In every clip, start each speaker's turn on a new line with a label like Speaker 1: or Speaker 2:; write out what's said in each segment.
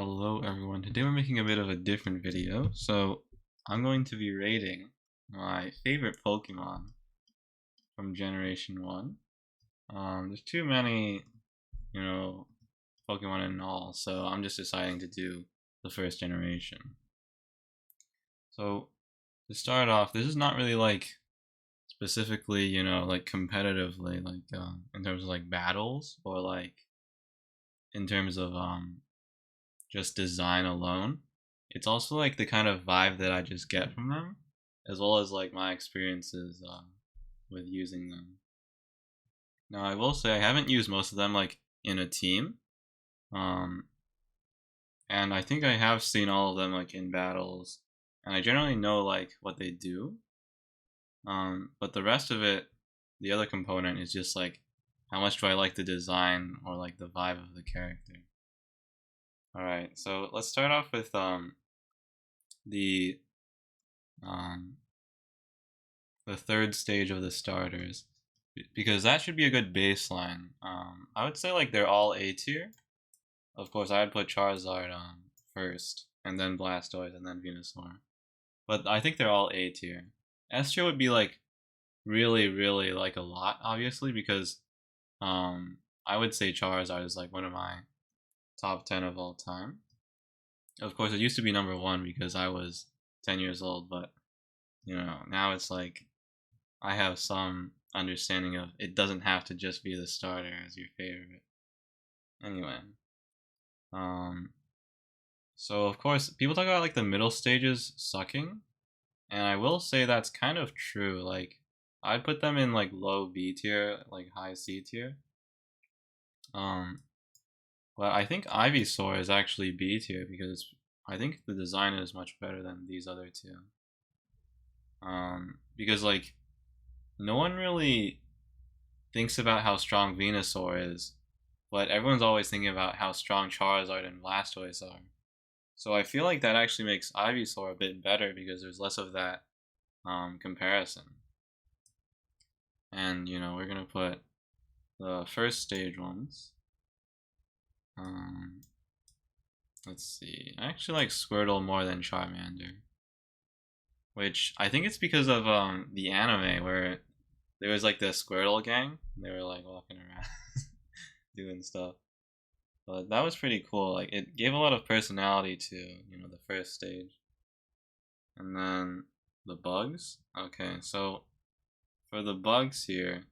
Speaker 1: Hello everyone, today we're making a bit of a different video. So I'm going to be rating my favorite Pokemon from Generation 1. There's too many, Pokemon in all, so I'm just deciding to do the first generation. So to start off, this is not really like specifically, like competitively, like in terms of like battles or like in terms of just design alone. It's also like the kind of vibe that I just get from them, as well as like my experiences with using them. Now, I will say I haven't used most of them like in a team, um, and I think I have seen all of them like in battles, and I generally know like what they do. But the rest of it, the other component is just like how much do I like the design or like the vibe of the character. Alright, so let's start off with the um, the third stage of the starters, because that should be a good baseline. I would say like they're all A tier. Of course, I would put Charizard first, and then Blastoise, and then Venusaur. But I think they're all A tier. S tier would be like really, really like a lot, obviously, because I would say Charizard is like one of my top 10 of all time. Of course, it used to be number 1 because I was 10 years old, but now it's like I have some understanding of it doesn't have to just be the starter as your favorite. Anyway, um, so of course people talk about like the middle stages sucking, and I will say that's kind of true. Like I'd put them in like low B tier, like high C tier. Um, but I think Ivysaur is actually B tier because I think the design is much better than these other two. Because like no one really thinks about how strong Venusaur is, but everyone's always thinking about how strong Charizard and Blastoise are. So I feel like that actually makes Ivysaur a bit better because there's less of that comparison. And we're gonna put the first stage ones. Um, let's see. I actually like Squirtle more than Charmander, which I think it's because of the anime where there was like the Squirtle gang. They were like walking around doing stuff. But that was pretty cool. Like it gave a lot of personality to, the first stage. And then the bugs. Okay, so for the bugs here,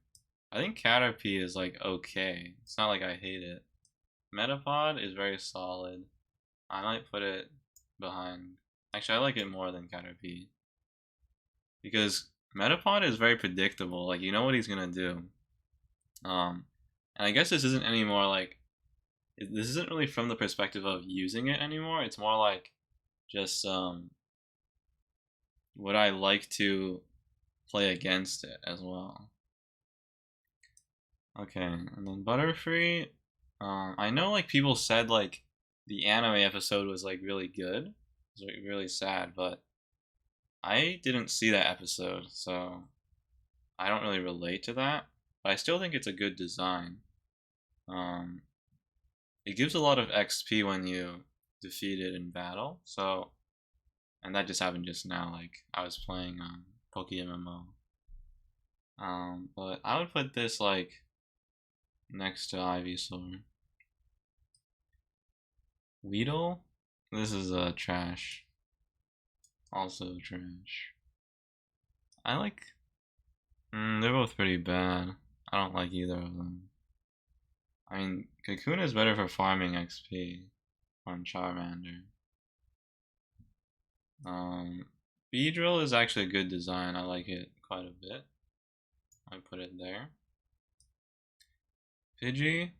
Speaker 1: I think Caterpie is like okay. It's not like I hate it. Metapod is very solid. I might put it behind. Actually, I like it more than Caterpie. Because Metapod is very predictable. Like you know what he's gonna do. And I guess this isn't any more like this isn't really from the perspective of using it anymore. It's more like just would I like to play against it as well. Okay, and then Butterfree. I know like people said like the anime episode was like really good. It was like, really sad, but I didn't see that episode, so I don't really relate to that. But I still think it's a good design. Um, it gives a lot of XP when you defeat it in battle. So, and that just happened just now. Like I was playing PokeMMO. But I would put this like next to Ivysaur. Weedle. This is trash. Also trash. I like. They're both pretty bad. I don't like either of them. I mean, Cocoon is better for farming XP on Charmander. Beedrill is actually a good design. I like it quite a bit. I put it there. Pidgey.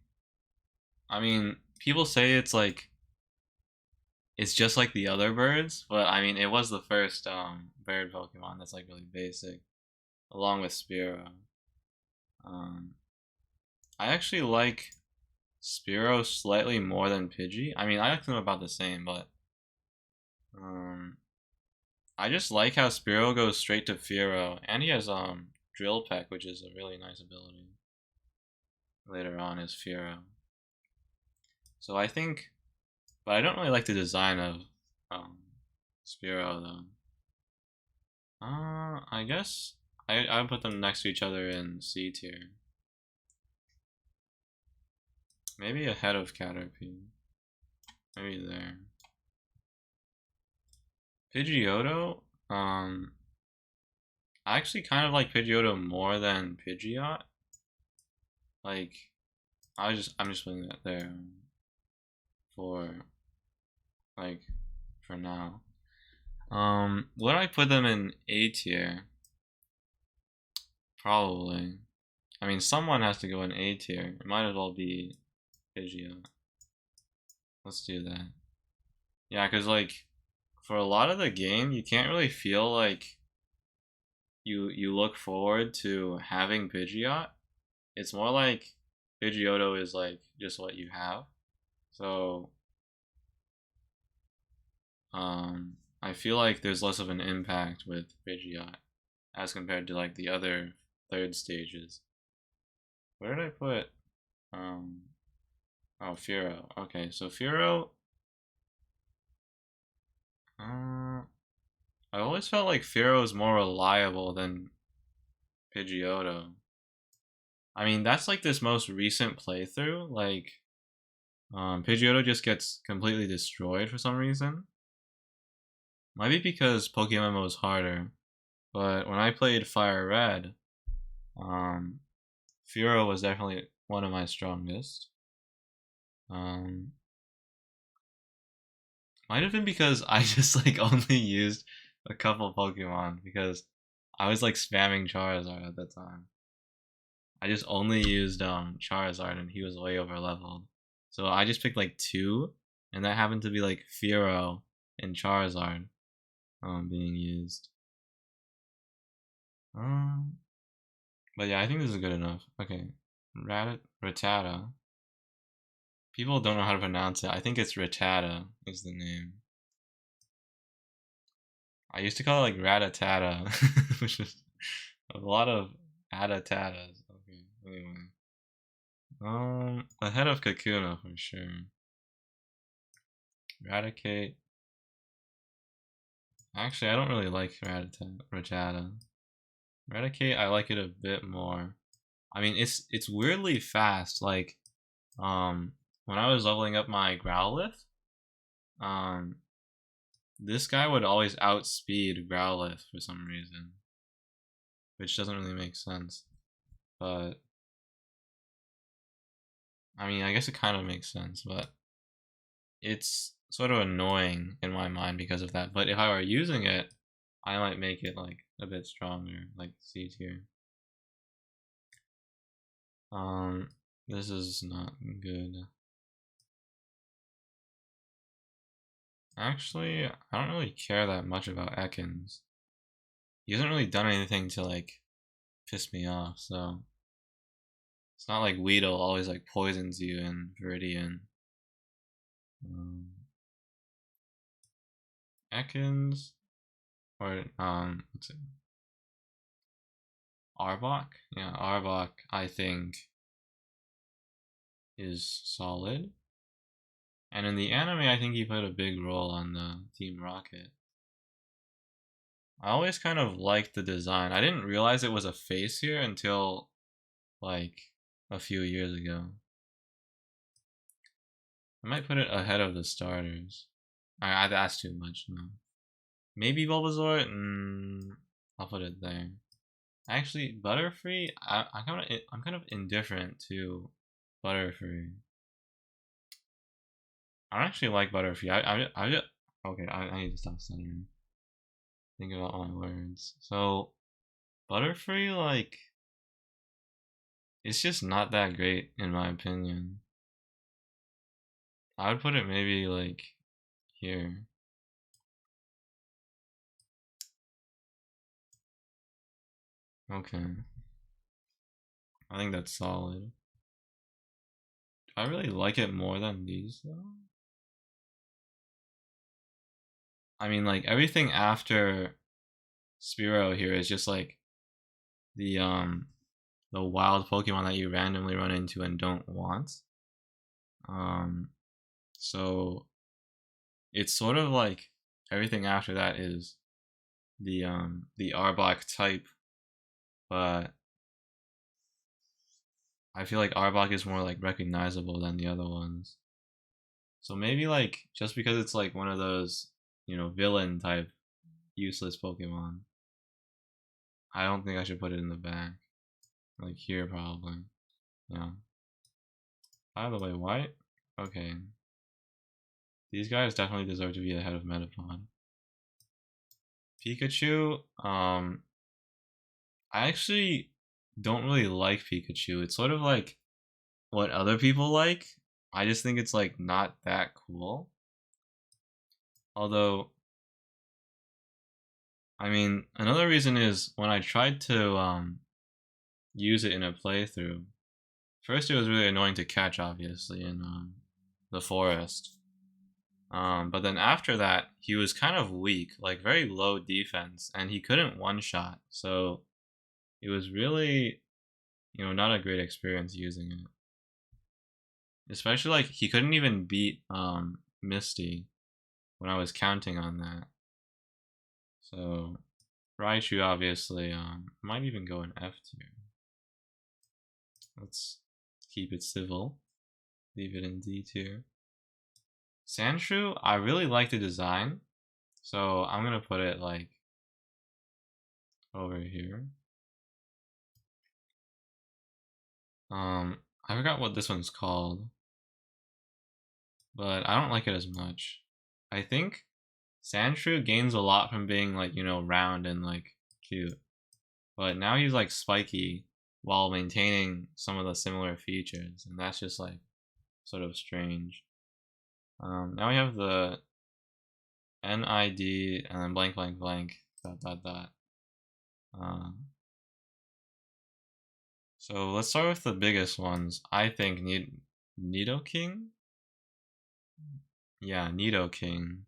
Speaker 1: I mean, people say it's like it's just like the other birds, but I mean, it was the first bird Pokemon that's like really basic, along with Spearow. I actually like Spearow slightly more than Pidgey. I mean, I like them about the same, but I just like how Spearow goes straight to Fearow, and he has Drill Peck, which is a really nice ability. Later on is Fearow. So I think But I don't really like the design of Spearow though. I guess I would put them next to each other in C tier. Maybe ahead of Caterpie. Maybe there. Pidgeotto, I actually kind of like Pidgeotto more than Pidgeot. Like, I'm just putting that there for like for now. Would I put them in A tier? Probably. I mean, someone has to go in A tier. It might as well be Pidgeot. Let's do that. Yeah, cause like for a lot of the game, you can't really feel like you look forward to having Pidgeot. It's more like Pidgeotto is like just what you have. So I feel like there's less of an impact with Pidgeot as compared to like the other third stages. Where did I put oh, Furo. Okay, so Furo I always felt like Furo is more reliable than Pidgeotto. I mean, that's like this most recent playthrough. Like, Pidgeotto just gets completely destroyed for some reason. Might be because Pokemon was harder, but when I played Fire Red, Furo was definitely one of my strongest. Might have been because I just like only used a couple Pokemon because I was like spamming Charizard at the time. I just only used Charizard and he was way over leveled. So I just picked like two, and that happened to be like Furo and Charizard being used. But yeah, I think this is good enough. Okay. Rattata. People don't know how to pronounce it. I think it's Rattata is the name. I used to call it like Ratatata, which is a lot of Atatatas. Okay, anyway. Ahead of Kakuna for sure. Raticate. Actually, I don't really like Rattata. Raticate, I like it a bit more. I mean, it's weirdly fast. Like, when I was leveling up my Growlithe, um, this guy would always outspeed Growlithe for some reason, which doesn't really make sense. But I mean, I guess it kind of makes sense, but it's sort of annoying in my mind because of that. But if I were using it, I might make it like a bit stronger, like C tier. This is not good. Actually, I don't really care that much about Ekans. He hasn't really done anything to like piss me off, so it's not like Weedle always like poisons you in Viridian. Ekans or what's it? Arbok? Yeah, Arbok I think is solid. And in the anime I think he played a big role on the Team Rocket. I always kind of liked the design. I didn't realize it was a face here until like a few years ago. I might put it ahead of the starters. That's too much. No. Maybe Bulbasaur. I'll put it there. Actually, Butterfree. I'm kind of indifferent to Butterfree. I actually like Butterfree. I just okay. I need to stop stuttering. Think about my words. So Butterfree, like, it's just not that great in my opinion. I would put it maybe like here. Okay. I think that's solid. Do I really like it more than these though? I mean, like everything after Spearow here is just like the wild Pokemon that you randomly run into and don't want. So it's sort of like everything after that is the Arbok type, but I feel like Arbok is more like recognizable than the other ones. So maybe like just because it's like one of those, villain type useless Pokemon, I don't think I should put it in the back. Like here probably. Yeah. By the way, white? Okay. These guys definitely deserve to be ahead of Metapod. Pikachu, I actually don't really like Pikachu. It's sort of like what other people like. I just think it's like not that cool. Although, I mean, another reason is when I tried to use it in a playthrough. First, it was really annoying to catch, obviously, in the forest. But then after that, he was kind of weak, like very low defense, and he couldn't one-shot. So it was really, not a great experience using it. Especially like he couldn't even beat Misty when I was counting on that. So Raichu obviously might even go in F tier. Let's keep it civil. Leave it in D tier. Sandshrew, I really like the design, so I'm gonna put it like over here. I forgot what this one's called, but I don't like it as much. I think Sandshrew gains a lot from being like, round and like cute. But now he's like spiky while maintaining some of the similar features, and that's just like sort of strange. Now we have the NID and then blank blank blank dot dot dot. So let's start with the biggest ones. I think Nidoking? Yeah, Nidoking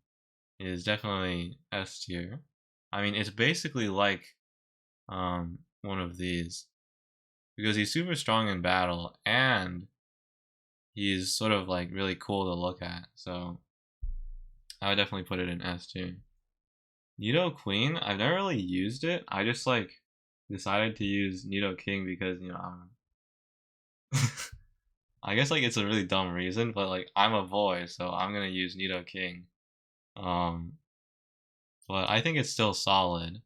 Speaker 1: is definitely S tier. I mean, it's basically like one of these because he's super strong in battle and he's sort of like really cool to look at. So I would definitely put it in S tier. Nidoqueen, I've never really used it. I just like decided to use Nidoking because I guess like it's a really dumb reason, but like I'm a boy, so I'm gonna use Nidoking. Um, but I think it's still solid.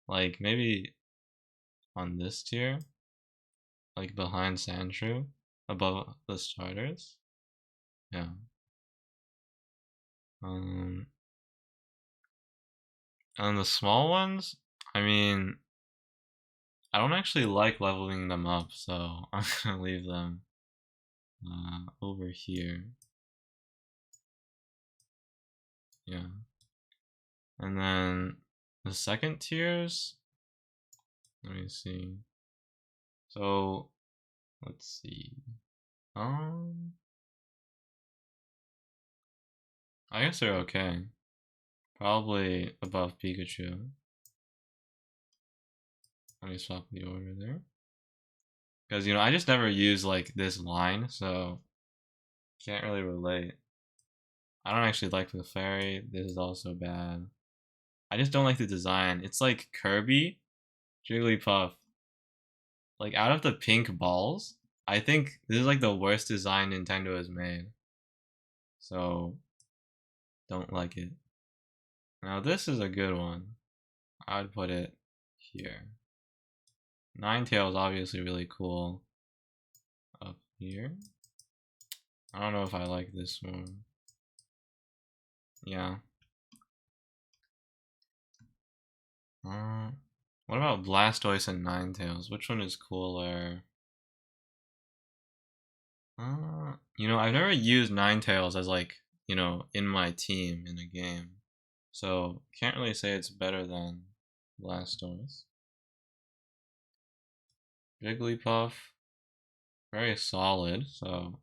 Speaker 1: Like maybe on this tier, like behind Sandshrew, above the starters. Yeah. Um, and the small ones, I mean, I don't actually like leveling them up, so I'm gonna leave them over here. Yeah. And then the second tiers, let me see. So let's see. I guess they're okay. Probably above Pikachu. Let me swap the order there. Because, I just never use like this line, so can't really relate. I don't actually like the fairy. This is also bad. I just don't like the design. It's like Kirby, Jigglypuff. Like out of the pink balls, I think this is like the worst design Nintendo has made. So don't like it. Now this is a good one. I'd put it here. Ninetales obviously really cool. Up here. I don't know if I like this one. Yeah. What about Blastoise and Ninetales? Which one is cooler? I've never used Ninetales as like, in my team in a game. So can't really say it's better than Blastoise. Jigglypuff, very solid, so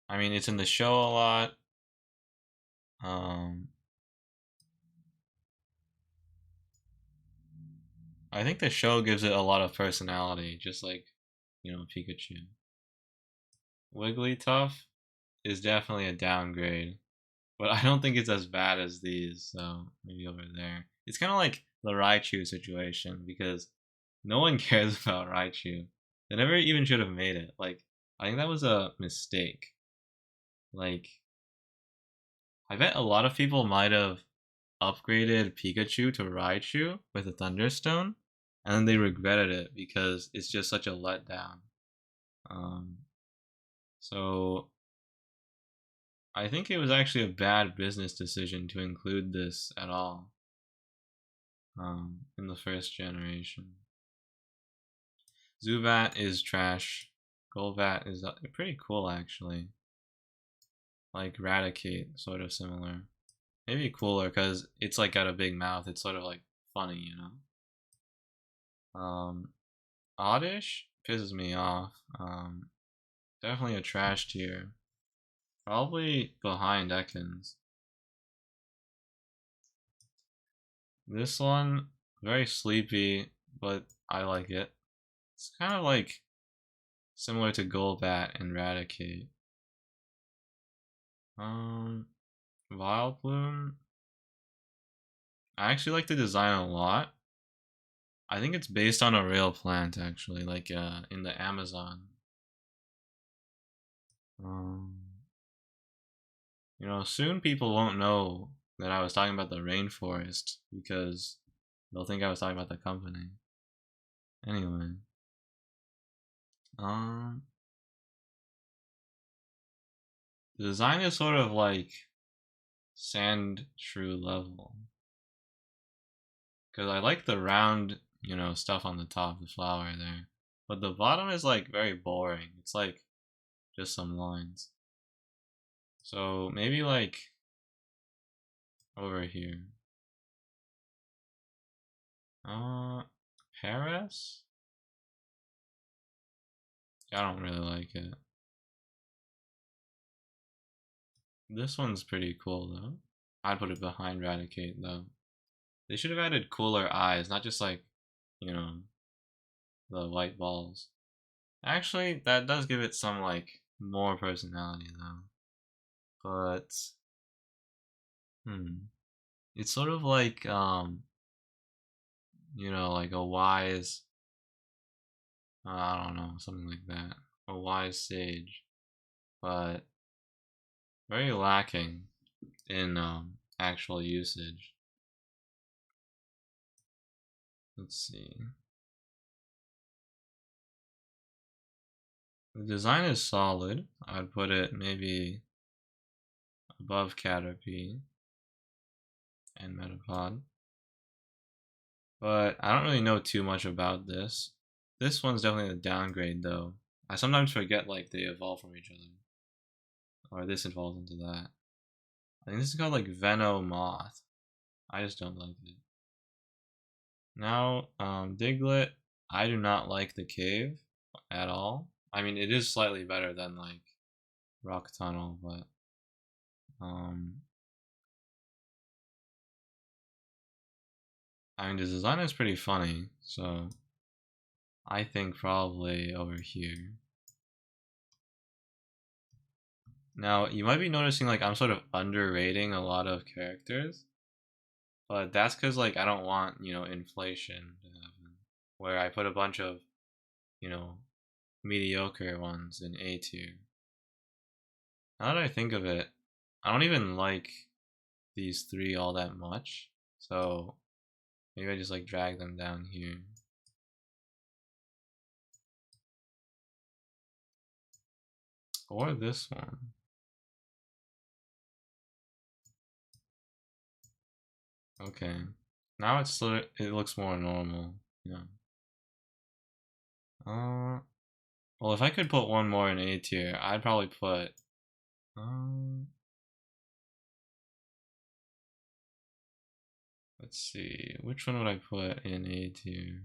Speaker 1: I mean it's in the show a lot. I think the show gives it a lot of personality, just like, Pikachu. Wigglytuff is definitely a downgrade. but I don't think it's as bad as these. So maybe over there. It's kind of like the Raichu situation because no one cares about Raichu. They never even should have made it. Like I think that was a mistake. Like I bet a lot of people might have upgraded Pikachu to Raichu with a Thunderstone, and then they regretted it because it's just such a letdown. Um, so I think it was actually a bad business decision to include this at all in the first generation. Zubat is trash. Golbat is pretty cool actually. Like Raticate, sort of similar. Maybe cooler because it's like got a big mouth. It's sort of like funny, you know. Oddish pisses me off. Definitely a trash tier. Probably behind Ekans. This one, very sleepy, but I like it. It's kind of like similar to Golbat and Raticate. Vileplume. I actually like the design a lot. I think it's based on a real plant actually, like in the Amazon. You know, soon people won't know that I was talking about the rainforest because they'll think I was talking about the company. Anyway, the design is sort of like sand shrew level because I like the round, you know, stuff on the top, the flower there, but the bottom is like very boring. It's like just some lines. So maybe like over here. Paris? I don't really like it. This one's pretty cool though. I'd put it behind Raticate though. They should have added cooler eyes, not just like, you know, the white balls. Actually, that does give it some like more personality though. But it's sort of like you know, like a wise I don't know, something like that. A wise sage. But very lacking in actual usage. Let's see. The design is solid. I'd put it maybe above Caterpie and Metapod. But I don't really know too much about this. This one's definitely a downgrade though. I sometimes forget like they evolve from each other. Or this evolves into that. I think this is called like Venomoth. I just don't like it. Now, Diglett, I do not like the cave at all. I mean, it is slightly better than like Rock Tunnel, but I mean, the design is pretty funny, so I think probably over here. Now, you might be noticing like I'm sort of underrating a lot of characters, but that's because like I don't want, you know, inflation to happen, where I put a bunch of, you know, mediocre ones in A tier. Now that I think of it, I don't even like these three all that much, so maybe I just like drag them down here. Or this one. Okay. Now it looks more normal. Yeah. Well, if I could put one more in A tier, I'd probably put let's see, which one would I put in A tier?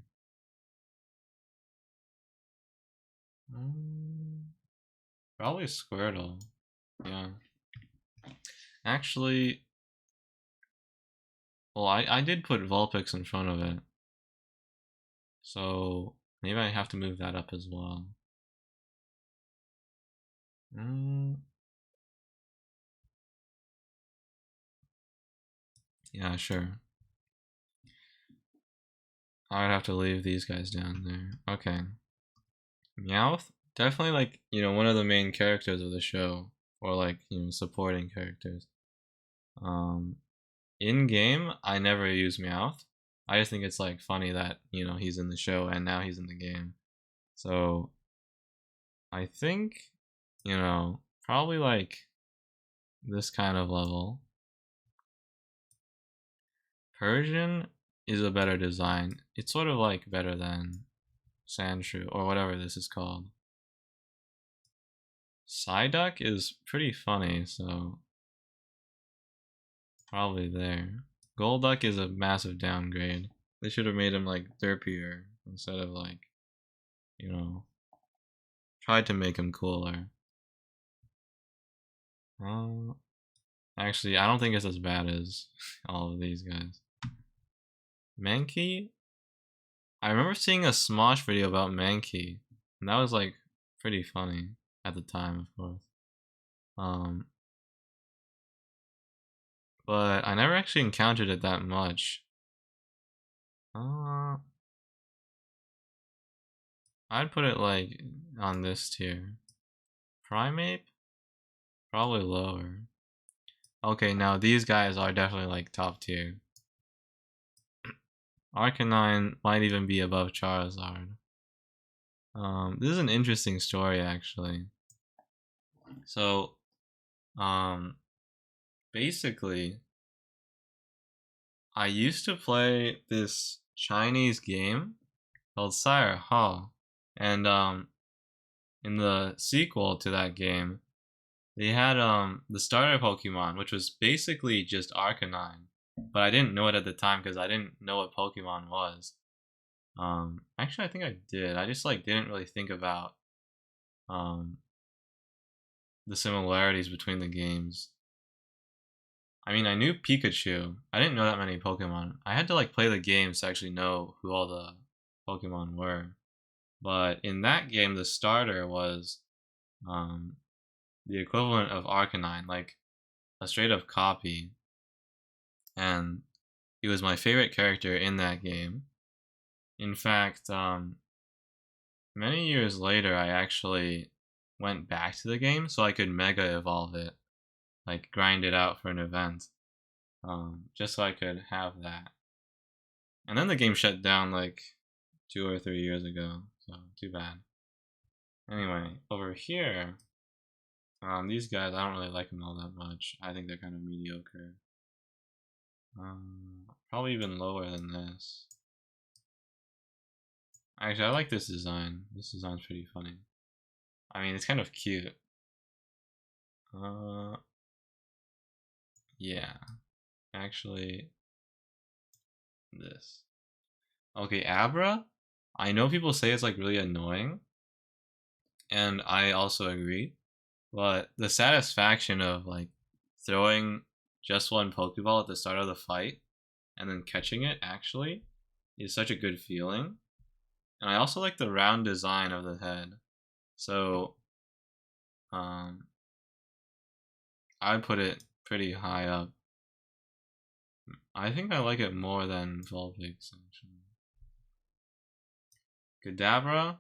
Speaker 1: Probably Squirtle. Yeah. Actually, well, I did put Vulpix in front of it. So maybe I have to move that up as well. Yeah, sure. I would have to leave these guys down there. Okay. Meowth? Definitely like, one of the main characters of the show. Or like, supporting characters. In game, I never use Meowth. I just think it's like funny that, he's in the show and now he's in the game. So I think, probably like this kind of level. Persian is a better design. It's sort of like better than Sandshrew or whatever this is called. Psyduck is pretty funny, so probably there. Golduck is a massive downgrade. They should have made him like derpier instead of like, tried to make him cooler. Actually, I don't think it's as bad as all of these guys. Mankey? I remember seeing a Smosh video about Mankey, and that was like pretty funny at the time, of course. But I never actually encountered it that much. I'd put it like on this tier. Primeape? Probably lower. Okay, now these guys are definitely like top tier. Arcanine might even be above Charizard. This is an interesting story actually. So, basically, I used to play this Chinese game called Sire Ha, and in the sequel to that game, they had the starter Pokemon, which was basically just Arcanine, but I didn't know it at the time because I didn't know what Pokemon was. Actually, I think I did. I just like didn't really think about um the similarities between the games. I mean, I knew Pikachu. I didn't know that many Pokemon. I had to like play the games to actually know who all the Pokemon were. But in that game, the starter was um, the equivalent of Arcanine, like a straight up copy. And he was my favorite character in that game. In fact, many years later, I actually went back to the game so I could Mega Evolve it, like grind it out for an event, just so I could have that. And then the game shut down like 2 or 3 years ago, so too bad. Anyway, over here, these guys, I don't really like them all that much. I think they're kind of mediocre. Probably even lower than this. Actually, I like this design. This design's pretty funny. I mean, it's kind of cute. Yeah. Actually, this. Okay, Abra. I know people say it's like really annoying, and I also agree. But the satisfaction of like throwing just one Pokeball at the start of the fight and then catching it actually is such a good feeling. And I also like the round design of the head. So I put it pretty high up. I think I like it more than Vulpix actually. Kadabra.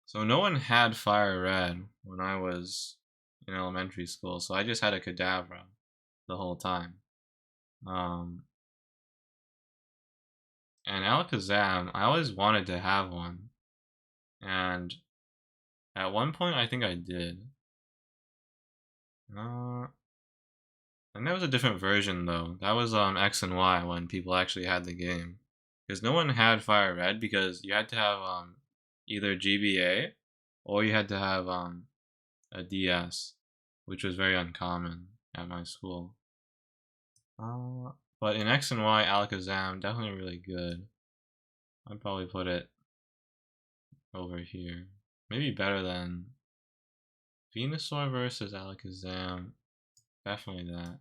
Speaker 1: So no one had Fire Red when I was in elementary school, so I just had a Kadabra the whole time. And Alakazam, I always wanted to have one. And at one point, I think I did. And that was a different version, though. That was on X and Y when people actually had the game. Because no one had Fire Red because you had to have either GBA or you had to have a DS, which was very uncommon at my school. But in X and Y, Alakazam, definitely really good. I'd probably put it over here. Maybe better than Venusaur versus Alakazam. Definitely that.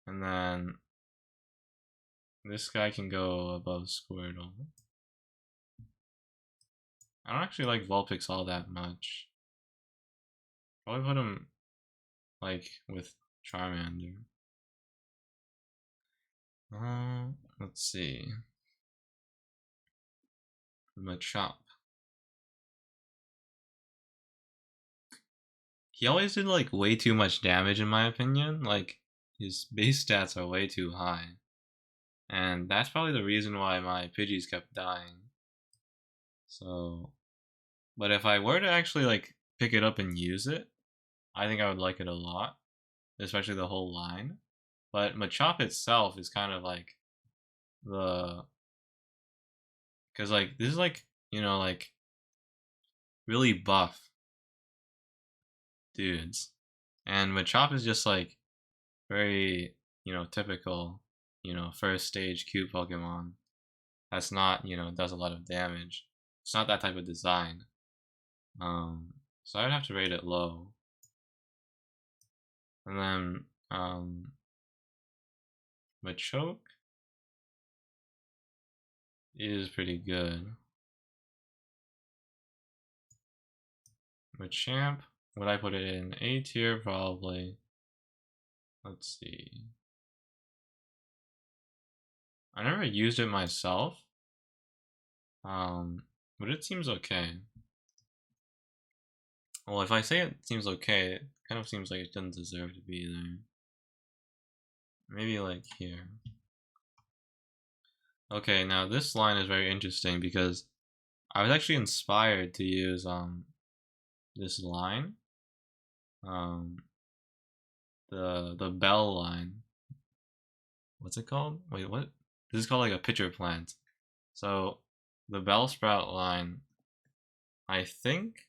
Speaker 1: And then this guy can go above Squirtle. I don't actually like Vulpix all that much. Probably put him like with Charmander. Let's see. Machop. He always did like way too much damage in my opinion. Like his base stats are way too high. And that's probably the reason why my Pidgeys kept dying. So, but if I were to actually like pick it up and use it, I think I would like it a lot, especially the whole line. But Machop itself is kind of like the, because like this is like, you know, like really buff dudes, and Machop is just like very, you know, typical, you know, first stage cute Pokemon. That's not, you know, does a lot of damage. It's not that type of design. So I'd have to rate it low. And then Machoke is pretty good. Machamp, would I put it in A tier? Probably. Let's see. I never used it myself. But it seems okay. Well, if I say it seems okay, it kind of seems like it doesn't deserve to be there. Maybe like here. Okay, now this line is very interesting because I was actually inspired to use this line. The bell line. What's it called? Wait, what? This is called like a pitcher plant. So the Bellsprout line, I think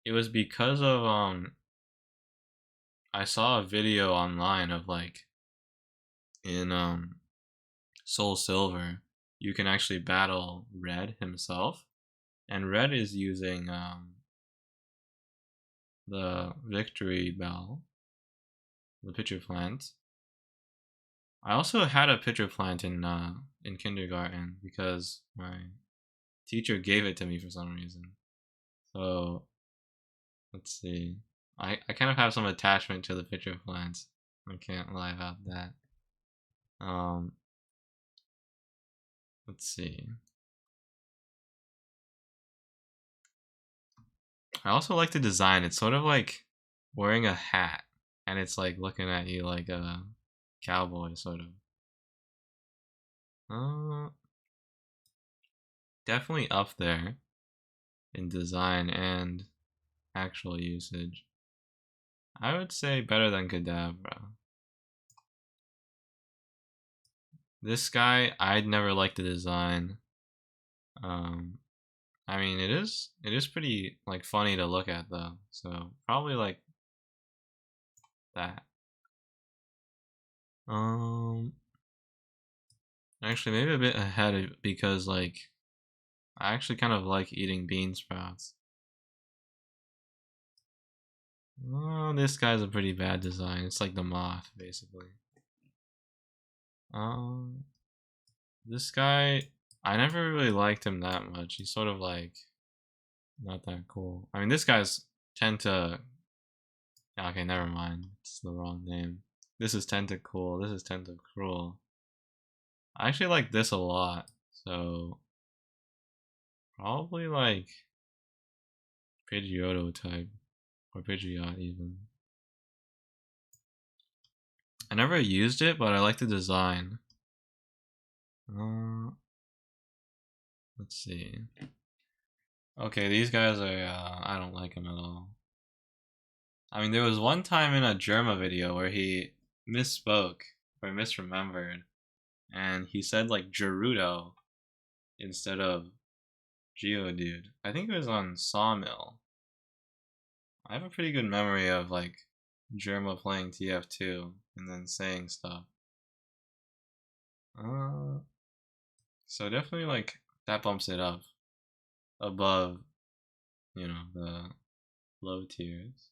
Speaker 1: it was because of I saw a video online of like in Soul Silver you can actually battle Red himself, and Red is using the Victory Bell, the pitcher plant. I also had a pitcher plant in kindergarten because my teacher gave it to me for some reason. So let's see. I kind of have some attachment to the pitcher plants. I can't lie about that. Let's see. I also like the design. It's sort of like wearing a hat, and it's like looking at you like a cowboy, sort of. Definitely up there in design and actual usage. I would say better than Kadabra. This guy, I'd never liked the design. I mean, it is pretty like funny to look at though. So probably like that. Actually, maybe a bit ahead because like I actually kind of like eating bean sprouts. Oh, this guy's a pretty bad design. It's like the moth, basically. This guy, I never really liked him that much. He's sort of like not that cool. I mean, this guy's tend to. Okay, never mind. It's the wrong name. This is Tentacool. This is Tentacruel. I actually like this a lot. So probably like Pidgeotto type or Pidgeot even. I never used it, but I like the design. Let's see. Okay, these guys are, I don't like them at all. I mean, there was one time in a Germa video where he misspoke or misremembered, and he said like Gerudo instead of Geodude. I think it was on Sawmill. I have a pretty good memory of like Germa playing TF2 and then saying stuff. So definitely like that bumps it up above, you know, the low tiers.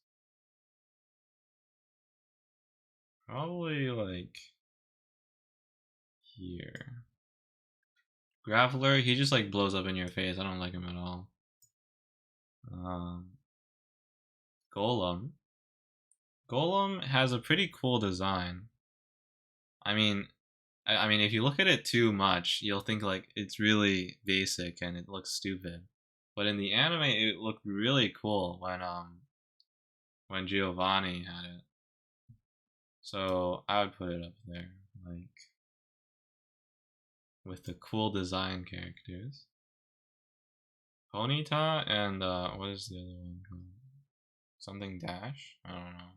Speaker 1: Probably like here. Graveler, he just like blows up in your face. I don't like him at all. Golem. Golem has a pretty cool design. I mean, I mean, if you look at it too much, you'll think like it's really basic and it looks stupid. But in the anime, it looked really cool when Giovanni had it. So I would put it up there, like with the cool design characters. Ponyta and what is the other one called? Something Dash? I don't know.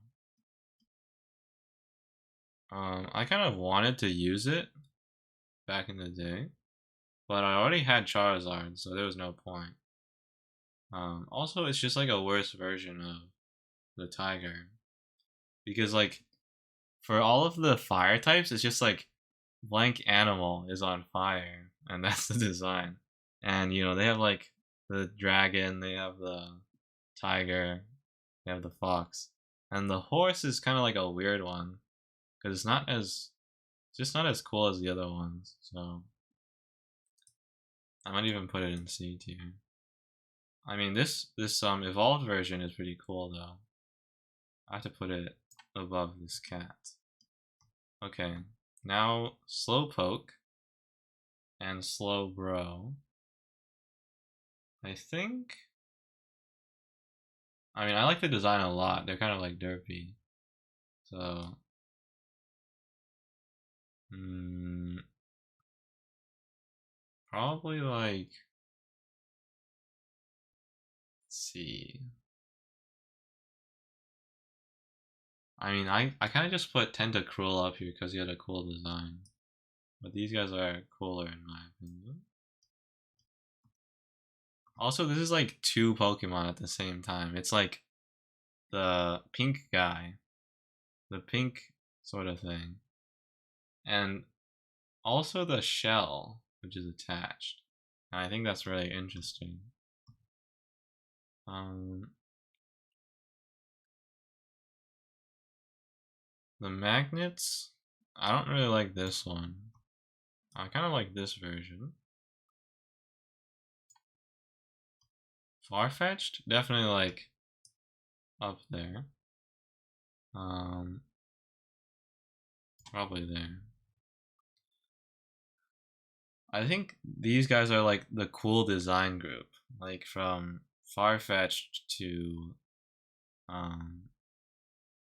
Speaker 1: I kind of wanted to use it back in the day, but I already had Charizard, so there was no point. Also, it's just like a worse version of the Tiger, because like for all of the fire types, it's just like blank animal is on fire, and that's the design. And you know they have like the dragon, they have the tiger, they have the fox, and the horse is kind of like a weird one because it's not as just not as cool as the other ones. So I might even put it in C tier. I mean this evolved version is pretty cool though. I have to put it above this cat. Okay, now Slowpoke and Slowbro. I think. I mean, I like the design a lot. They're kind of like derpy. So, probably like. Let's see. I mean, I kind of just put Tentacruel up here because he had a cool design. But these guys are cooler in my opinion. Also, this is like two Pokemon at the same time. It's like the pink guy, the pink sort of thing, and also the shell, which is attached. And I think that's really interesting. Um, the magnets, I don't really like this one. I kind of like this version. Farfetch'd, definitely like up there. Probably there. I think these guys are like the cool design group, like from Farfetch'd um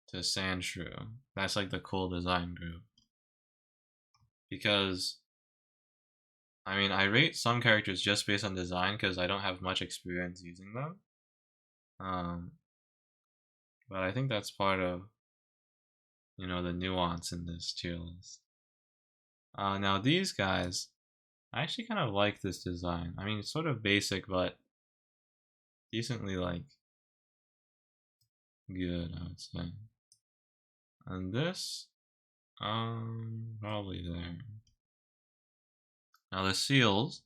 Speaker 1: to Sandshrew. That's like the cool design group. Because I mean, I rate some characters just based on design because I don't have much experience using them. Um, but I think that's part of the nuance in this tier list. Now these guys, I actually kind of like this design. I mean, it's sort of basic, but decently like good, I would say. And this, probably there. Now the seals,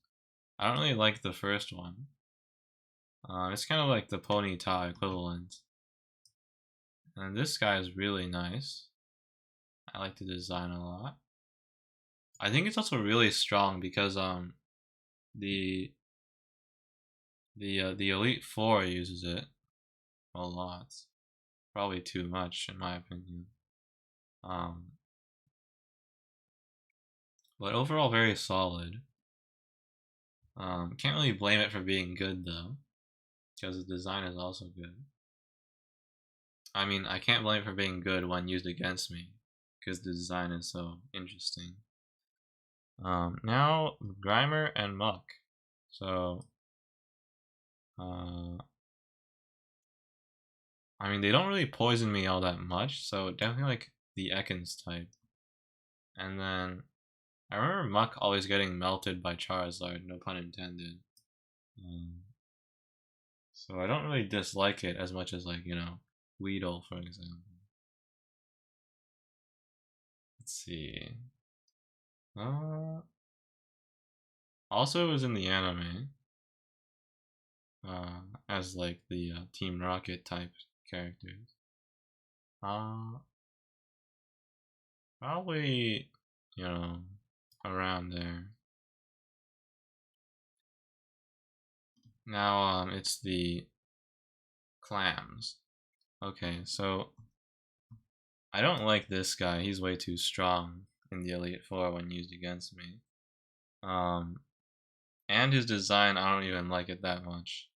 Speaker 1: I don't really like the first one. It's kind of like the Ponyta equivalent. And this guy is really nice. I like the design a lot. I think it's also really strong because the the Elite Four uses it a lot. Probably too much in my opinion. Um, but overall very solid. Can't really blame it for being good though, because the design is also good. I mean, I can't blame it for being good when used against me, because the design is so interesting. Now Grimer and Muck. So, I mean, they don't really poison me all that much, so definitely like the Ekans type. And then I remember Muck always getting melted by Charizard, no pun intended. So I don't really dislike it as much as like, Weedle, for example. Let's see. Also it was in the anime. As like the Team Rocket type characters. Probably, around there. Now, it's the clams. Okay, so I don't like this guy. He's way too strong in the Elite Four when used against me. And his design, I don't even like it that much.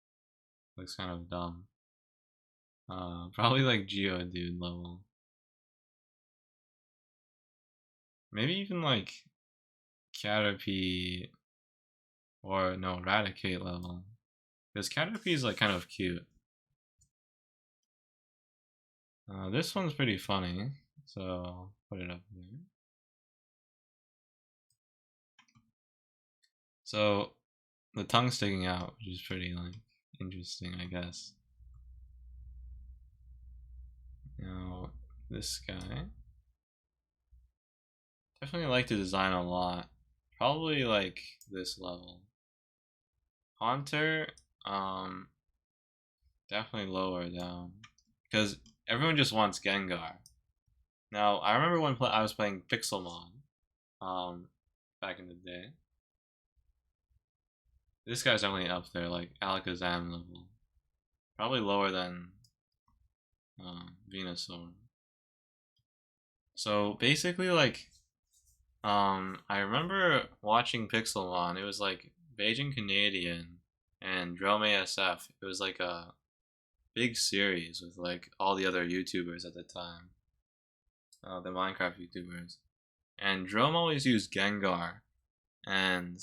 Speaker 1: Looks kind of dumb. Probably like Geodude level. Maybe even like Caterpie or no, Raticate level. Because Caterpie is like kind of cute. This one's pretty funny, so I'll put it up there. So the tongue sticking out, which is pretty like interesting, I guess. Now this guy, definitely like the design a lot. Probably like this level. Haunter, definitely lower down because everyone just wants Gengar. Now I remember when I was playing Pixelmon, back in the day. This guy's definitely up there, like Alakazam level. Probably lower than Venusaur. So basically, like, I remember watching Pixelmon. It was like Beijing Canadian and Drome ASF. It was like a big series with like all the other YouTubers at the time, the Minecraft YouTubers. And Drome always used Gengar, and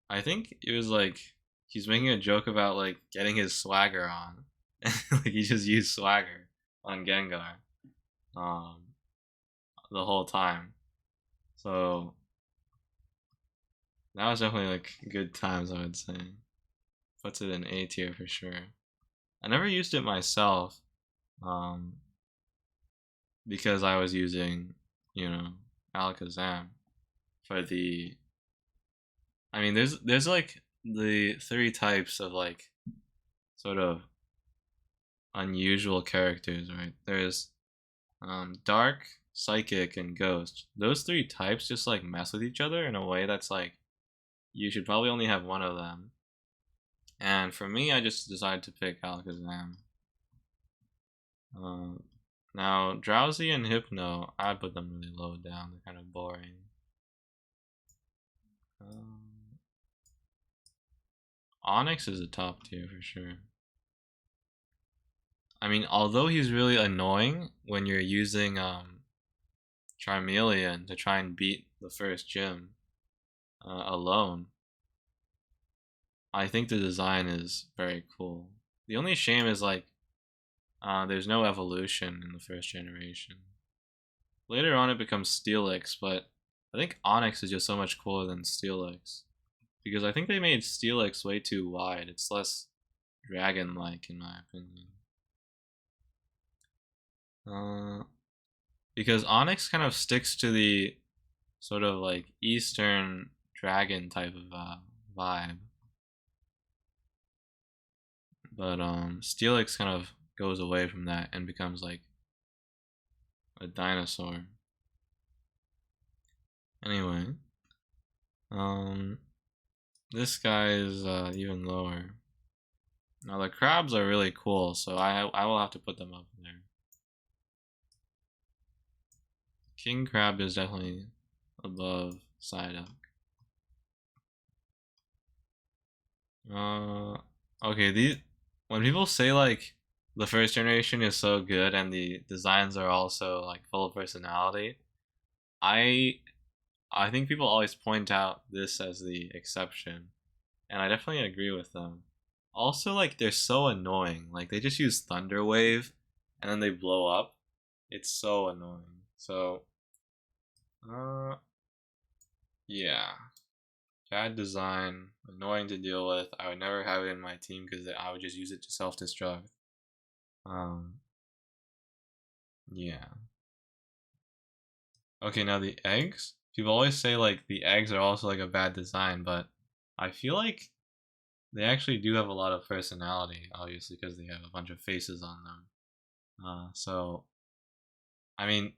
Speaker 1: I think it was like he's making a joke about like getting his swagger on, like he just used swagger on Gengar, um, the whole time. So that was definitely like good times, I would say. Puts it in A tier for sure. I never used it myself, um, because I was using, you know, Alakazam for the. I mean, there's like the three types of like sort of unusual characters, right? There's dark, psychic, and ghost. Those three types just like mess with each other in a way that's like you should probably only have one of them. And for me, I just decided to pick Alakazam. Now, Drowsy and Hypno, I'd put them really low down. They're kind of boring. Onyx is a top tier for sure. I mean, although he's really annoying when you're using Charmeleon to try and beat the first gym alone, I think the design is very cool. The only shame is like there's no evolution in the first generation. Later on it becomes Steelix, but I think Onyx is just so much cooler than Steelix. Because I think they made Steelix way too wide. It's less dragon-like in my opinion. Because Onyx kind of sticks to the sort of like Eastern dragon type of vibe. But Steelix kind of goes away from that and becomes like a dinosaur. Anyway, this guy is even lower. Now the crabs are really cool, so I will have to put them up there. King Crab is definitely above Psyduck. Okay, these when people say like the first generation is so good and the designs are also like full of personality, I I think people always point out this as the exception, and I definitely agree with them. Also, like they're so annoying. Like they just use Thunder Wave, and then they blow up. It's so annoying. So, yeah, bad design, annoying to deal with. I would never have it in my team because I would just use it to self-destruct. Um, yeah. Okay, now the eggs. People always say like the eggs are also like a bad design, but I feel like they actually do have a lot of personality, obviously, because they have a bunch of faces on them. So, I mean,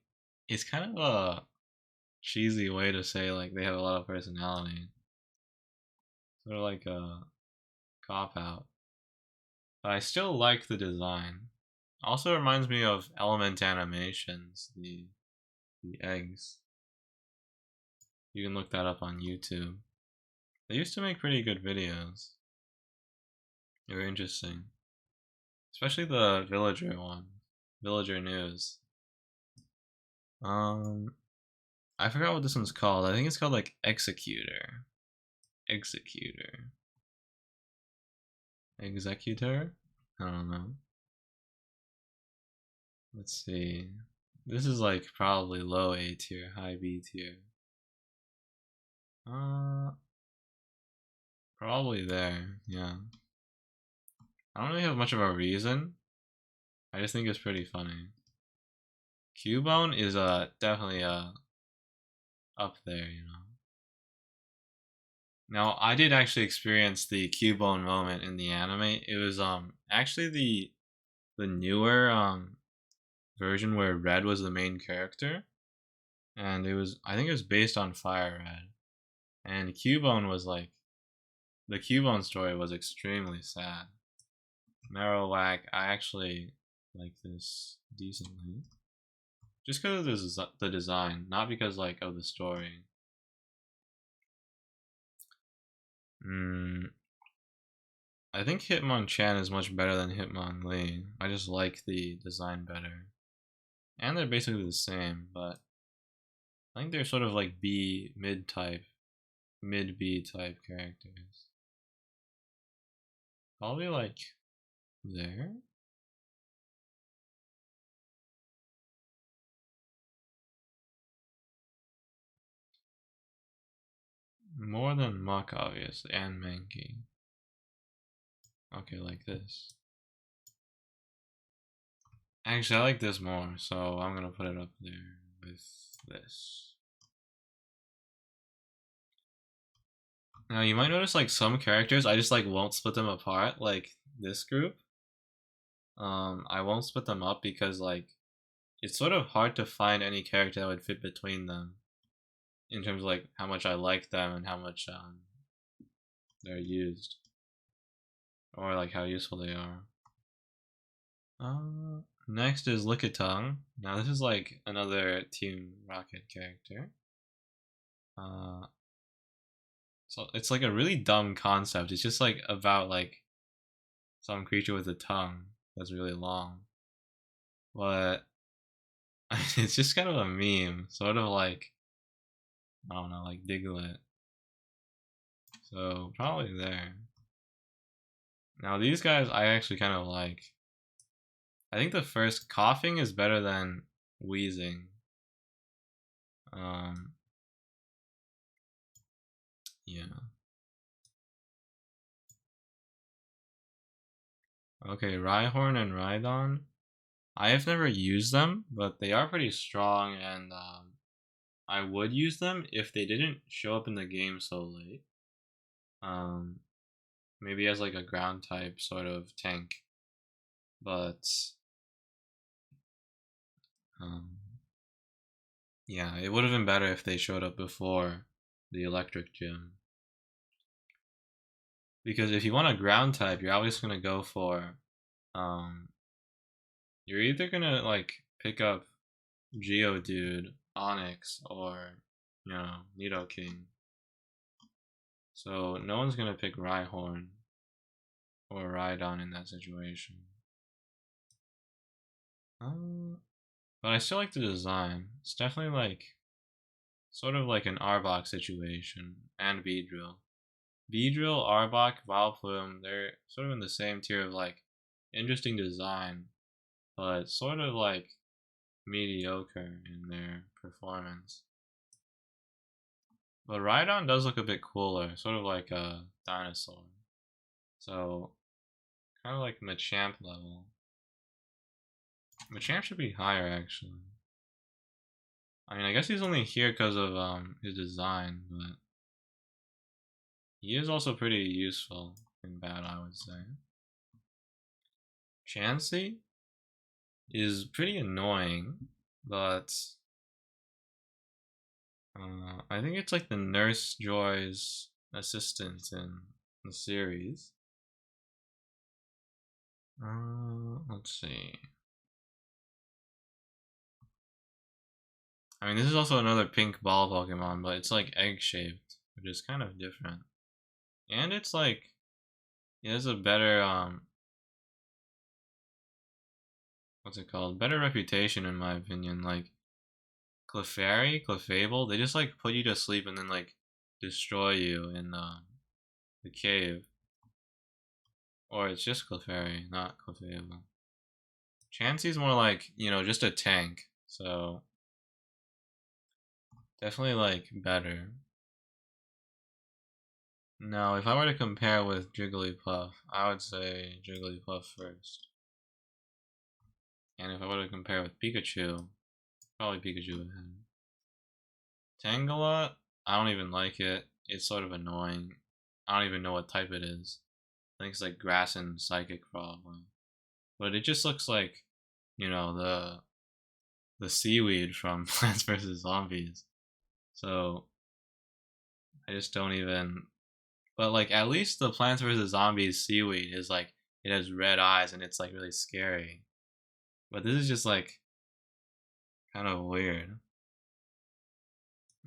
Speaker 1: it's kind of a cheesy way to say like they have a lot of personality. Sort of like a cop out. But I still like the design. Also reminds me of Element Animations, the eggs. You can look that up on YouTube. They used to make pretty good videos. They were interesting. Especially the villager one. Villager news. I forgot what this one's called. I think it's called like Executor. Executor. Executor? I don't know. Let's see. This is like probably low A tier, high B tier. Probably there, yeah. I don't really have much of a reason. I just think it's pretty funny. Cubone is definitely up there, you know. Now I did actually experience the Cubone moment in the anime. It was actually the newer version where Red was the main character, and I think it was based on Fire Red, and Cubone was like the Cubone story was extremely sad. Marowak, I actually like this decently, just because of the design, not because like of the story. I think Hitmonchan is much better than Hitmonlee. I just like the design better. And they're basically the same, but I think they're sort of like mid B type characters. Probably like there? More than Muck, obviously, and Mankey. Okay, like this. Actually, I like this more, so I'm gonna put it up there with this. Now, you might notice like some characters, I just like won't split them apart, like this group. I won't split them up because like it's sort of hard to find any character that would fit between them in terms of like how much I like them and how much they're used or like how useful they are. Next is Lickitung. Now this is like another Team Rocket character. So it's like a really dumb concept. It's just like about like some creature with a tongue that's really long, but it's just kind of a meme, sort of like I don't know, like Diglett. So probably there. Now these guys I actually kind of like. I think the first coughing is better than wheezing. Yeah. Okay, Rhyhorn and Rhydon. I have never used them, but they are pretty strong, and I would use them if they didn't show up in the game so late. Maybe as like a ground type sort of tank, but yeah, it would have been better if they showed up before the electric gym. Because if you want a ground type, you're always gonna go for, you're either gonna like pick up Geodude, Onyx, or Nidoking. So no one's gonna pick Rhyhorn or Rhydon in that situation. But I still like the design. It's definitely like sort of like an Arbok situation and Beedrill. Beedrill, Arbok, Vileplume, they're sort of in the same tier of like interesting design, but sort of like mediocre in their performance. But Rhydon does look a bit cooler, sort of like a dinosaur. So, kind of like Machamp level. Machamp should be higher actually. I mean, I guess he's only here because of his design, but he is also pretty useful in battle, I would say. Chansey is pretty annoying, but I think it's like the Nurse Joy's assistant in the series. Let's see. I mean, this is also another pink ball Pokemon, but it's like egg-shaped, which is kind of different. And it's like, it has a better, what's it called? Better reputation, in my opinion. Like, Clefable, they just like put you to sleep and then like destroy you in the cave. Or it's just Clefairy, not Clefable. Chansey's more like, you know, just a tank. So, definitely like better. Now, if I were to compare with Jigglypuff, I would say Jigglypuff first. And if I were to compare with Pikachu, probably Pikachu ahead. Tangela, I don't even like it. It's sort of annoying. I don't even know what type it is. I think it's like grass and psychic probably. But it just looks like, you know, the seaweed from Plants vs Zombies. So I just don't even. But like at least the Plants vs Zombies seaweed is like it has red eyes and it's like really scary. But this is just like kind of weird.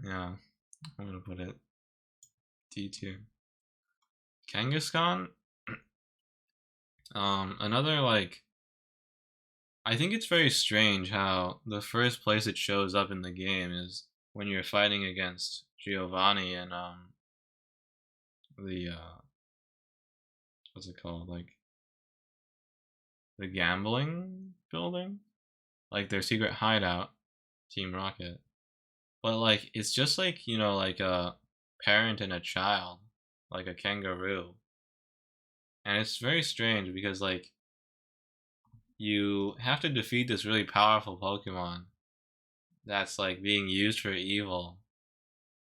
Speaker 1: Yeah, I'm gonna put it D tier. Kangaskhan, another like. I think it's very strange how the first place it shows up in the game is when you're fighting against Giovanni and the what's it called, like the gambling building, like their secret hideout, Team Rocket. But like it's just like, you know, like a parent and a child, like a kangaroo. And it's very strange because like you have to defeat this really powerful Pokemon that's like being used for evil,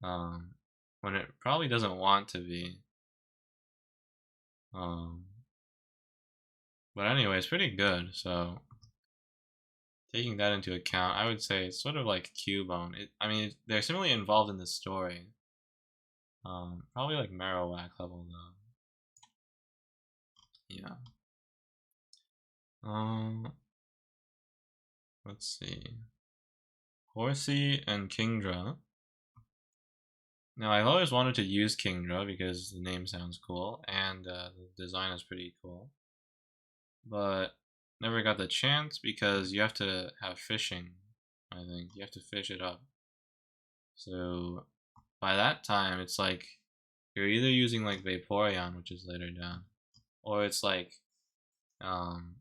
Speaker 1: um, when it probably doesn't want to be. Um, but anyway, it's pretty good. So taking that into account, I would say it's sort of like Cubone. I mean, they're similarly involved in the story. Probably like Marowak level though. Yeah. Um, let's see. Horsey and Kingdra. Now, I've always wanted to use Kingdra because the name sounds cool and the design is pretty cool. But never got the chance because you have to have fishing, I think. You have to fish it up. So by that time, it's like you're either using like Vaporeon, which is later down, or it's like um,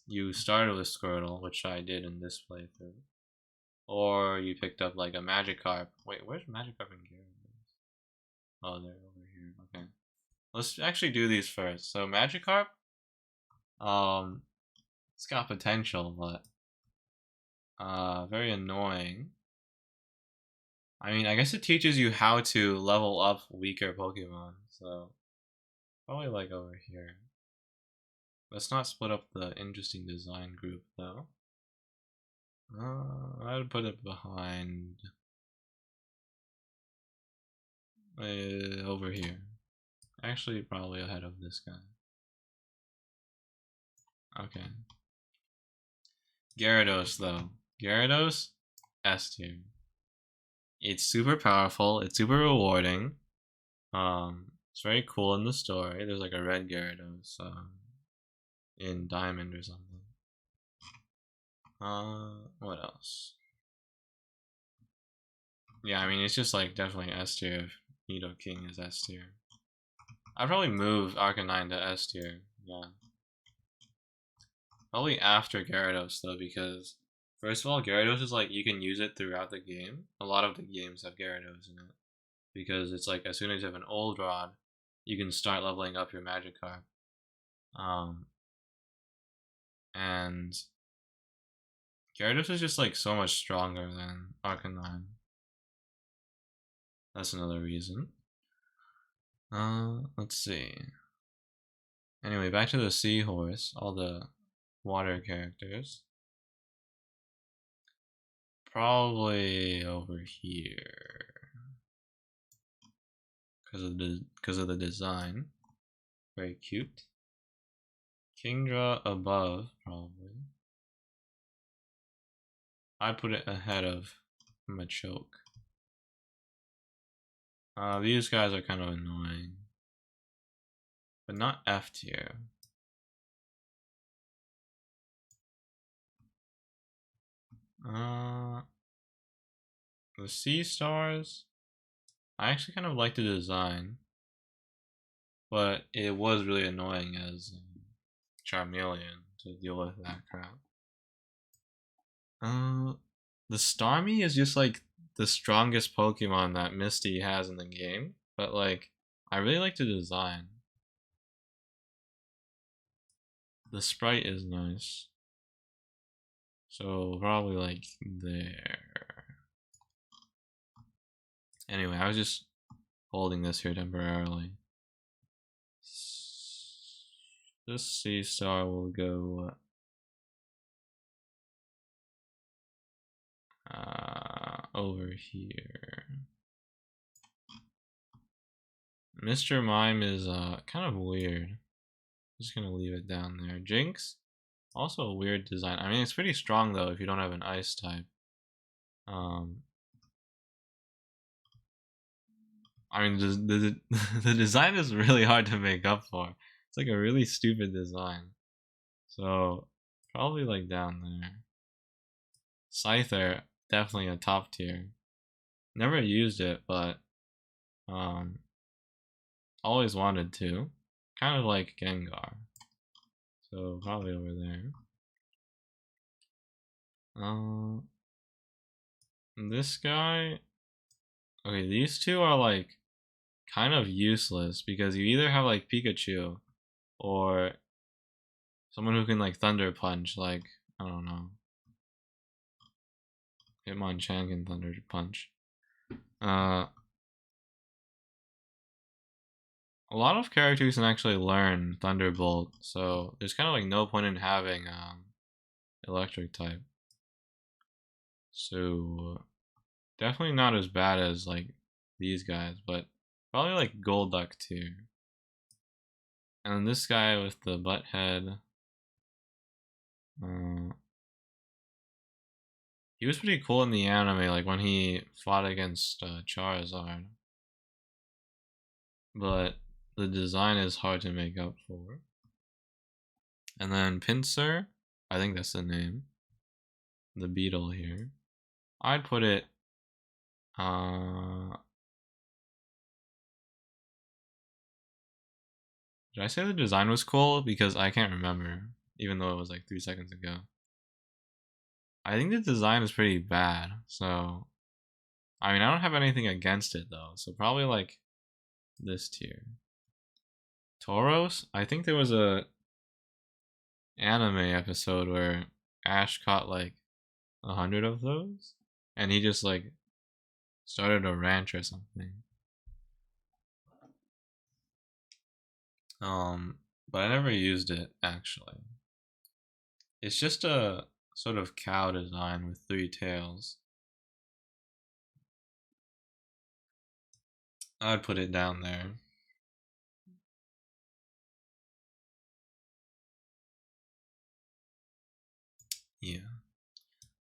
Speaker 1: you started with Squirtle, which I did in this playthrough, or you picked up like a Magikarp. Wait, where's Magikarp and Gyarados? Oh, they're over here. Okay, let's actually do these first. So Magikarp, it's got potential, but very annoying. I mean, I guess it teaches you how to level up weaker Pokemon, so probably like over here. Let's not split up the interesting design group though. I'd put it behind over here. Actually, probably ahead of this guy. Okay. Gyarados though. Gyarados, S tier. It's super powerful. It's super rewarding. It's very cool in the story. There's like a red Gyarados in Diamond or something. What else? Yeah, I mean, it's just like definitely S tier if Nidoking is S tier. I'd probably move Arcanine to S tier. Yeah. Probably after Gyarados though, because first of all, Gyarados is like you can use it throughout the game. A lot of the games have Gyarados in it because it's like as soon as you have an old rod, you can start leveling up your Magikarp. And Gyarados is just like so much stronger than Arcanine. That's another reason. Let's see. Anyway, back to the seahorse, all the water characters. Probably over here. Because of the design. Very cute. Kingdra above, probably. I'd put it ahead of Machoke. These guys are kind of annoying, but not F tier. The sea stars, I actually kind of like the design, but it was really annoying as Charmeleon to deal with that crap. The Starmie is just like the strongest Pokemon that Misty has in the game, but like I really like the design. The sprite is nice, so probably like there. Anyway, I was just holding this here temporarily. This sea star will go over here. Mr. Mime is kind of weird. Just gonna leave it down there. Jinx, also a weird design. I mean, it's pretty strong though if you don't have an ice type. I mean, the design is really hard to make up for. It's like a really stupid design. So probably like down there. Scyther, definitely a top tier. Never used it, but always wanted to. Kind of like Gengar. So probably over there. This guy. Okay, these two are like kind of useless because you either have like Pikachu or someone who can like Thunder Punch, like, I don't know. Hitmonchan can Thunder Punch. A lot of characters can actually learn Thunderbolt, so there's kind of like no point in having Electric type. So definitely not as bad as like these guys, but probably like Golduck tier. And this guy with the butt head, he was pretty cool in the anime, like when he fought against Charizard. But the design is hard to make up for. And then Pinsir, I think that's the name. The beetle here. I'd put it did I say the design was cool? Because I can't remember, even though it was like 3 seconds ago. I think the design is pretty bad, so I mean, I don't have anything against it though, so probably like this tier. Tauros, I think there was a anime episode where Ash caught like 100 of those, and he just like started a ranch or something. But I never used it actually. It's just a sort of cow design with 3 tails. I'd put it down there. Yeah.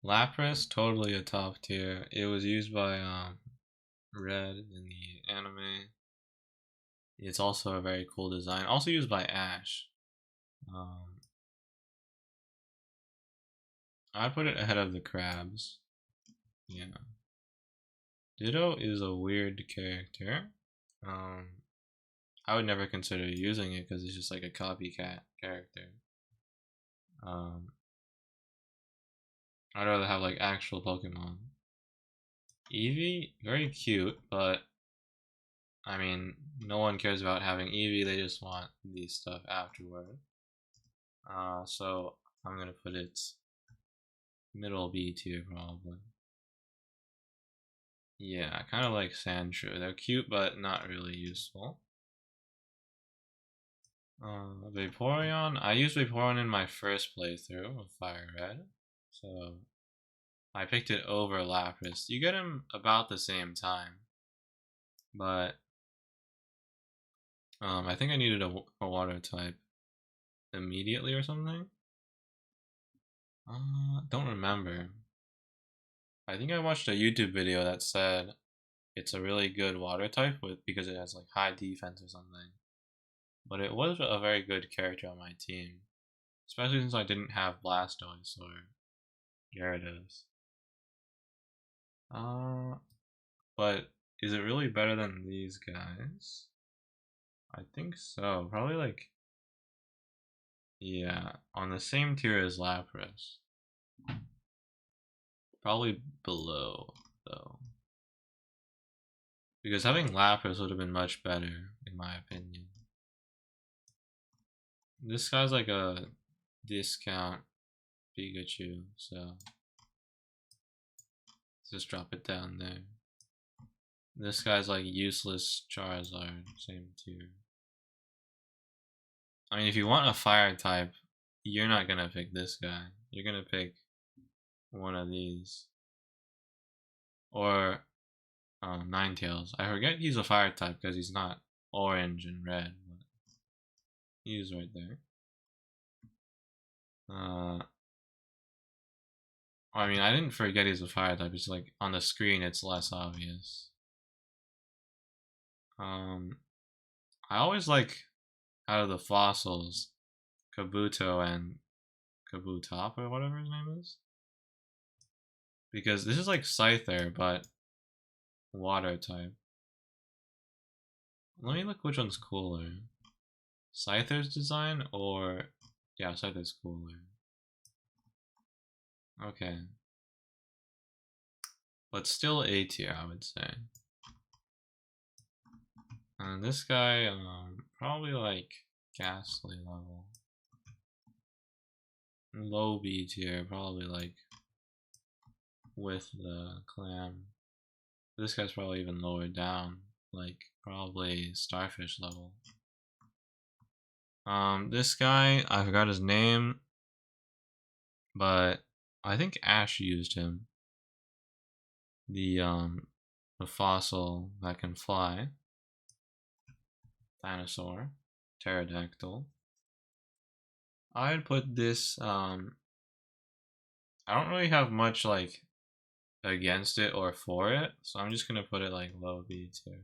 Speaker 1: Lapras, totally a top tier. It was used by Red in the anime. It's also a very cool design. Also used by Ash. I'd put it ahead of the crabs. Yeah. Ditto is a weird character. I would never consider using it because it's just like a copycat character. I'd rather have like actual Pokemon. Eevee, very cute, but I mean, no one cares about having Eevee, they just want these stuff afterward. So I'm gonna put it middle B tier probably. Yeah, kind of like Sandshrew. They're cute, but not really useful. Vaporeon. I used Vaporeon in my first playthrough of Fire Red, so I picked it over Lapras. You get him about the same time, but I think I needed a water type immediately or something. Don't remember. I think I watched a YouTube video that said it's a really good water type because it has like high defense or something. But it was a very good character on my team, especially since I didn't have Blastoise or Gyarados. But is it really better than these guys? I think so. Probably like, yeah, on the same tier as Lapras. Probably below, though. Because having Lapras would have been much better, in my opinion. This guy's like a discount Pikachu, so just drop it down there. This guy's like useless Charizard, same tier. I mean, if you want a fire type, you're not gonna pick this guy. You're gonna pick one of these. Or Ninetales. I forget he's a fire type because he's not orange and red, but he's right there. I mean, I didn't forget he's a fire type. It's like on the screen, it's less obvious. I always like out of the fossils, Kabuto and Kabutop or whatever his name is, because this is like Scyther but water type. Let me look which one's cooler. Scyther's design or yeah, Scyther's cooler. Okay. But still A tier, I would say. And this guy, probably like Ghastly level. Low B tier, probably like with the clam. This guy's probably even lower down, like probably Starfish level. This guy, I forgot his name, but I think Ash used him. The fossil that can fly. Dinosaur. Pterodactyl. I'd put this, I don't really have much like against it or for it, so I'm just gonna put it like low B tier.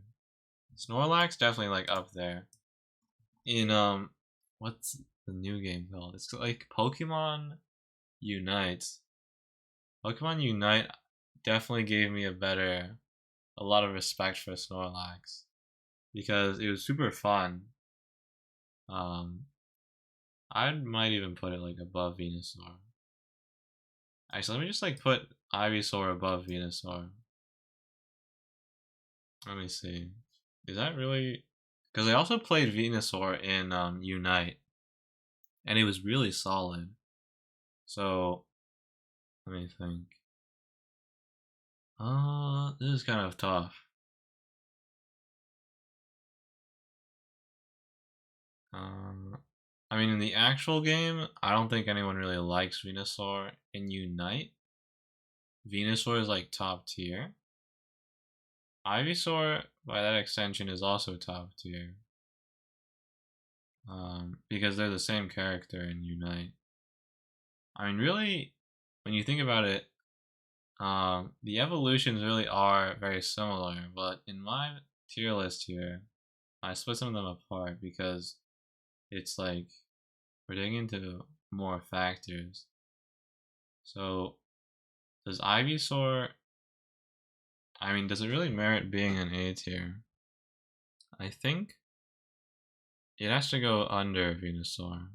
Speaker 1: Snorlax definitely like up there. In what's the new game called? It's like Pokemon Unite. Pokemon Unite definitely gave me a lot of respect for Snorlax because it was super fun. I might even put it like above Venusaur. Actually, let me just like put Ivysaur above Venusaur. Let me see. Is that really? Because I also played Venusaur in Unite, and it was really solid. So let me think. This is kind of tough. I mean, in the actual game, I don't think anyone really likes Venusaur. In Unite, Venusaur is like top tier. Ivysaur, by that extension, is also top tier. Because they're the same character in Unite. I mean, really, when you think about it, the evolutions really are very similar, but in my tier list here, I split some of them apart because it's like we're digging into more factors. So, does Ivysaur, I mean, does it really merit being an A tier? I think it has to go under Venusaur.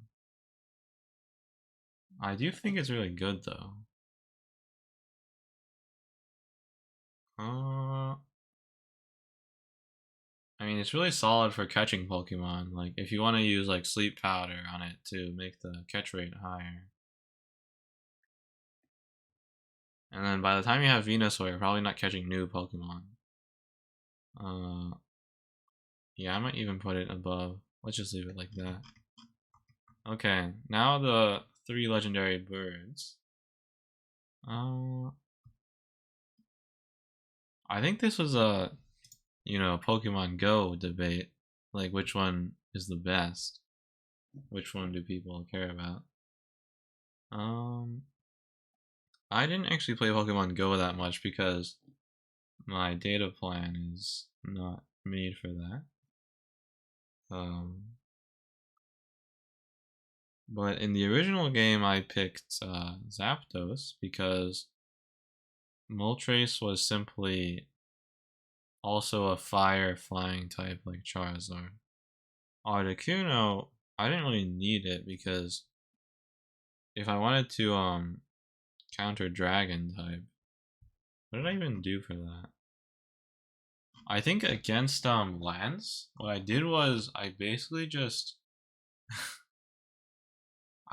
Speaker 1: I do think it's really good though. I mean, it's really solid for catching Pokemon. Like, if you want to use like Sleep Powder on it to make the catch rate higher. And then by the time you have Venusaur, you're probably not catching new Pokemon. Yeah, I might even put it above. Let's just leave it like that. Okay, now the 3 legendary birds. I think this was a, Pokemon Go debate. Like, which one is the best? Which one do people care about? I didn't actually play Pokemon Go that much because my data plan is not made for that. But in the original game, I picked Zapdos because Moltres was simply also a fire flying type like Charizard. Articuno, I didn't really need it because if I wanted to counter Dragon type, what did I even do for that? I think against Lance, what I did was I basically just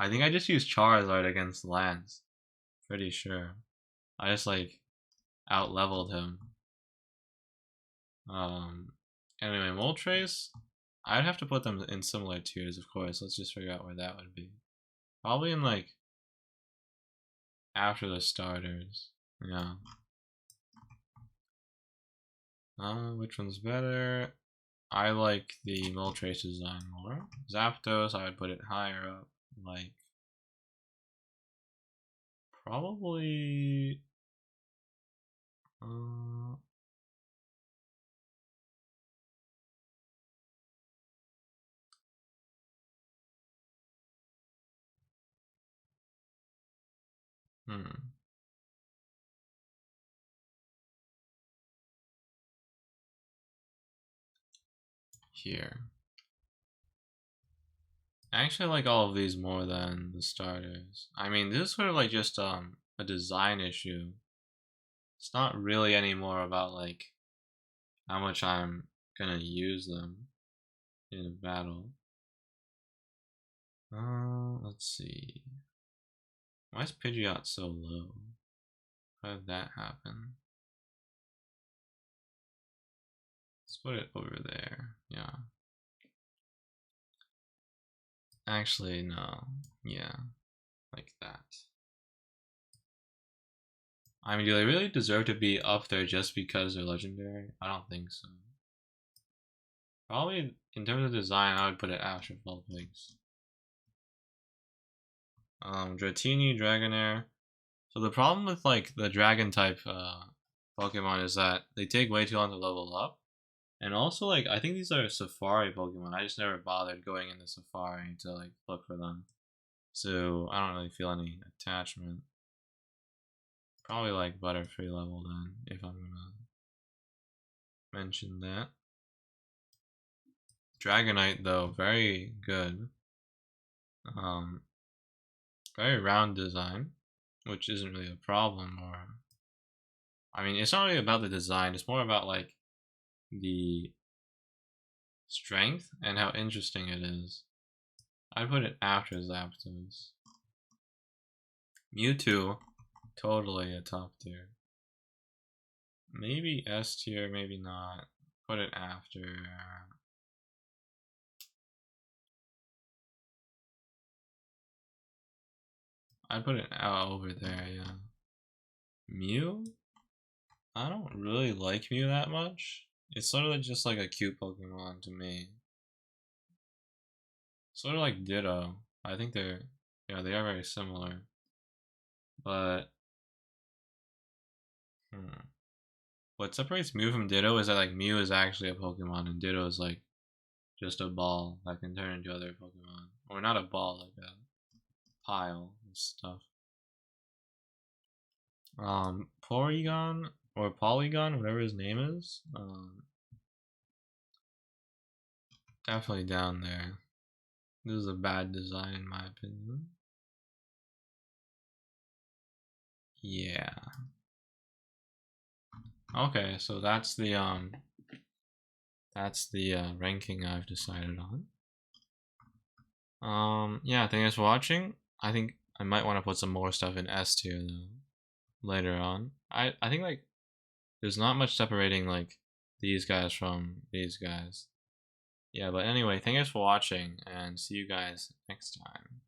Speaker 1: I think I just used Charizard against Lance. Pretty sure. I just like out leveled him. Anyway, Moltres, I'd have to put them in similar tiers, of course. Let's just figure out where that would be. Probably in like after the starters. Yeah. Which one's better? I like the Moltres design more. Zapdos, I would put it higher up. Like probably here. I actually like all of these more than the starters. I mean, this is sort of like just a design issue. It's not really any more about like how much I'm gonna use them in a battle. Let's see. Why is Pidgeot so low? How did that happen? Let's put it over there. Yeah. Actually, no. Yeah. Like that. I mean, do they really deserve to be up there just because they're legendary? I don't think so. Probably, in terms of design, I would put it after Vulpix. Dratini, Dragonair. So the problem with like the Dragon type Pokemon is that they take way too long to level up. And also, like, I think these are Safari Pokemon. I just never bothered going into Safari to like look for them. So I don't really feel any attachment. Probably like Butterfree level then, if I'm gonna mention that. Dragonite though, very good. Very round design, which isn't really a problem. Or, I mean, it's not really about the design. It's more about like the strength and how interesting it is. I put it after Zapdos. Mewtwo, totally a top tier. Maybe S tier, maybe not. Put it after. I put it out over there, yeah. Mew? I don't really like Mew that much. It's sort of just like a cute Pokemon to me. Sort of like Ditto. I think they're, yeah, they are very similar. But, what separates Mew from Ditto is that like Mew is actually a Pokemon and Ditto is like just a ball that can turn into other Pokemon. Or not a ball, like a pile of stuff. Porygon or Polygon, whatever his name is. Definitely down there. This is a bad design in my opinion. Yeah. Okay, so that's the ranking I've decided on. Yeah, thanks for watching. I think I might want to put some more stuff in S tier though later on. I think like there's not much separating like these guys from these guys. Yeah, but anyway, thanks for watching and see you guys next time.